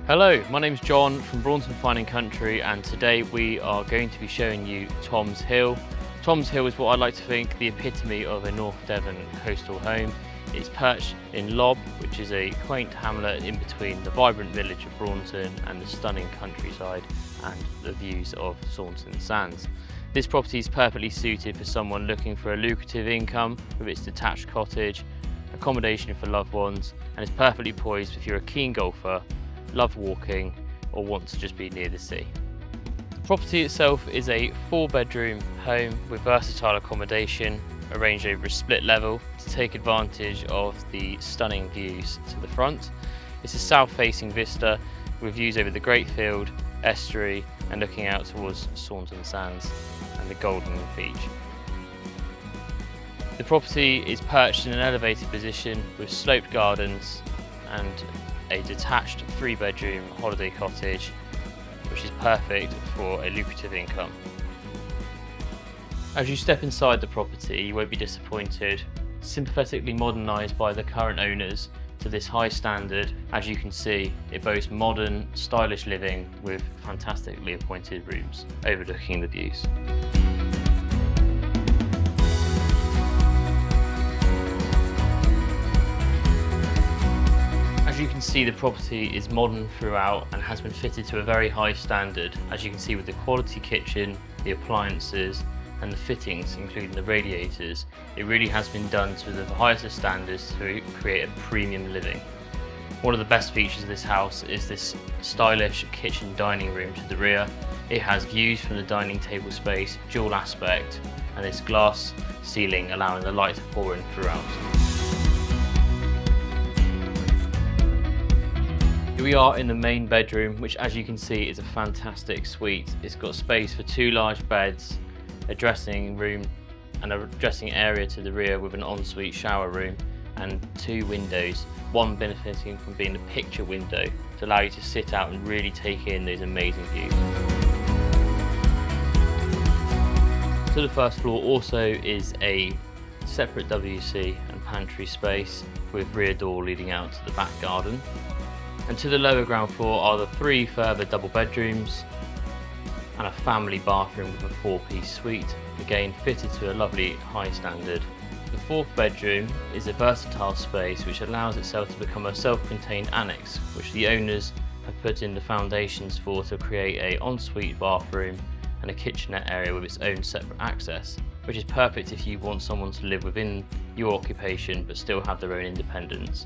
Hello, my name's John from Braunton Fine & Country, and today we are going to be showing you Tom's Hill. Tom's Hill is what I like to think the epitome of a North Devon coastal home. It's perched in Lobb, which is a quaint hamlet in between the vibrant village of Braunton and the stunning countryside and the views of Saunton Sands. This property is perfectly suited for someone looking for a lucrative income with its detached cottage, accommodation for loved ones, and is perfectly poised if you're a keen golfer, love walking, or want to just be near the sea. The property itself is a 4-bedroom home with versatile accommodation arranged over a split level to take advantage of the stunning views to the front. It's a south-facing vista with views over the Great Field, estuary, and looking out towards Saunton Sands and the Golden Beach. The property is perched in an elevated position with sloped gardens and a detached 3-bedroom holiday cottage, which is perfect for a lucrative income. As you step inside the property, you won't be disappointed. Sympathetically modernised by the current owners to this high standard. As you can see, it boasts modern, stylish living with fantastically appointed rooms overlooking the views. As you can see, the property is modern throughout and has been fitted to a very high standard, as you can see with the quality kitchen, the appliances and the fittings, including the radiators. It really has been done to the highest of standards to create a premium living. One of the best features of this house is this stylish kitchen dining room to the rear. It has views from the dining table space, dual aspect, and this glass ceiling allowing the light to pour in throughout. Here we are in the main bedroom, which as you can see is a fantastic suite. It's got space for 2 large beds, a dressing room and a dressing area to the rear with an ensuite shower room and 2 windows, one benefiting from being a picture window to allow you to sit out and really take in those amazing views. To the first floor also is a separate WC and pantry space with rear door leading out to the back garden. And to the lower ground floor are the 3 further double bedrooms and a family bathroom with a 4-piece suite, again fitted to a lovely high standard. The 4th bedroom is a versatile space which allows itself to become a self-contained annex, which the owners have put in the foundations for to create an ensuite bathroom and a kitchenette area with its own separate access, which is perfect if you want someone to live within your occupation but still have their own independence.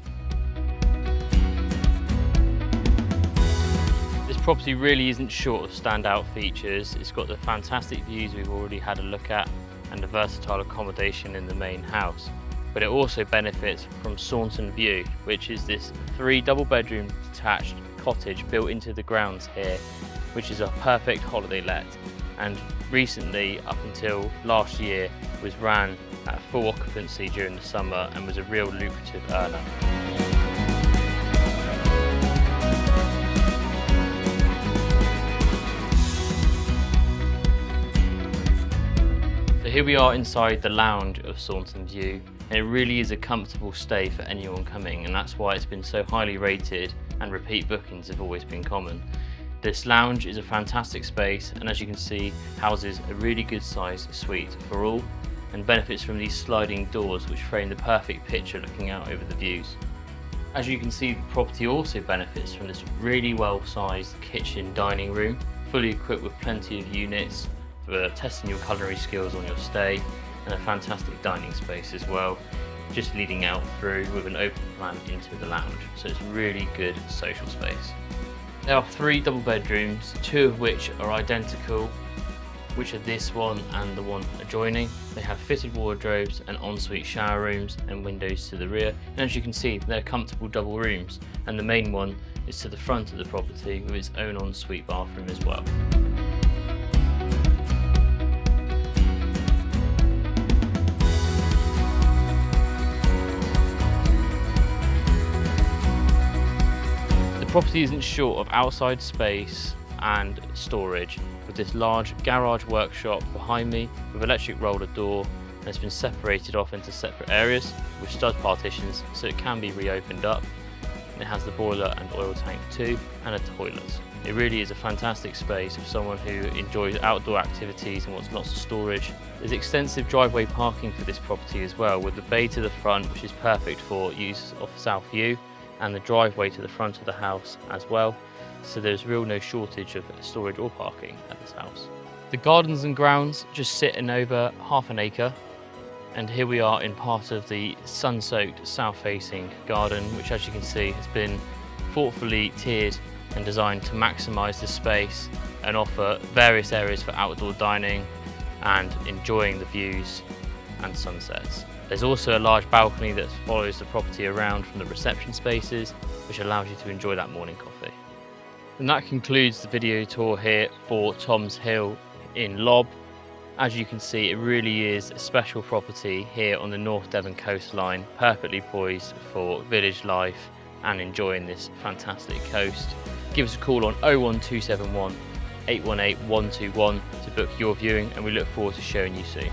This property really isn't short of standout features. It's got the fantastic views we've already had a look at and the versatile accommodation in the main house. But it also benefits from Saunton View, which is this 3 double-bedroom detached cottage built into the grounds here, which is a perfect holiday let, and recently, up until last year, was ran at full occupancy during the summer and was a real lucrative earner. So here we are inside the lounge of Saunton View, and it really is a comfortable stay for anyone coming, and that's why it's been so highly rated and repeat bookings have always been common. This lounge is a fantastic space and as you can see houses a really good sized suite for all and benefits from these sliding doors which frame the perfect picture looking out over the views. As you can see, the property also benefits from this really well sized kitchen dining room, fully equipped with plenty of units for testing your culinary skills on your stay, and a fantastic dining space as well, just leading out through with an open plan into the lounge, so it's a really good social space. There are 3 double bedrooms, 2 of which are identical, which are this one and the one adjoining. They have fitted wardrobes and ensuite shower rooms and windows to the rear, and as you can see they're comfortable double rooms, and the main one is to the front of the property with its own ensuite bathroom as well. The property isn't short of outside space and storage, with this large garage workshop behind me with electric roller door, and it's been separated off into separate areas with stud partitions so it can be reopened up. and it has the boiler and oil tank too, and a toilet. It really is a fantastic space for someone who enjoys outdoor activities and wants lots of storage. There's extensive driveway parking for this property as well, with the bay to the front, which is perfect for use of South View, and the driveway to the front of the house as well. So there's no shortage of storage or parking at this house. The gardens and grounds just sit in over half an acre, and here we are in part of the sun-soaked south-facing garden, which, as you can see, has been thoughtfully tiered and designed to maximise the space and offer various areas for outdoor dining and enjoying the views and sunsets. There's also a large balcony that follows the property around from the reception spaces, which allows you to enjoy that morning coffee. And that concludes the video tour here for Tom's Hill in Lobb. As you can see, it really is a special property here on the North Devon coastline, perfectly poised for village life and enjoying this fantastic coast. Give us a call on 01271 818 121 to book your viewing, and we look forward to showing you soon.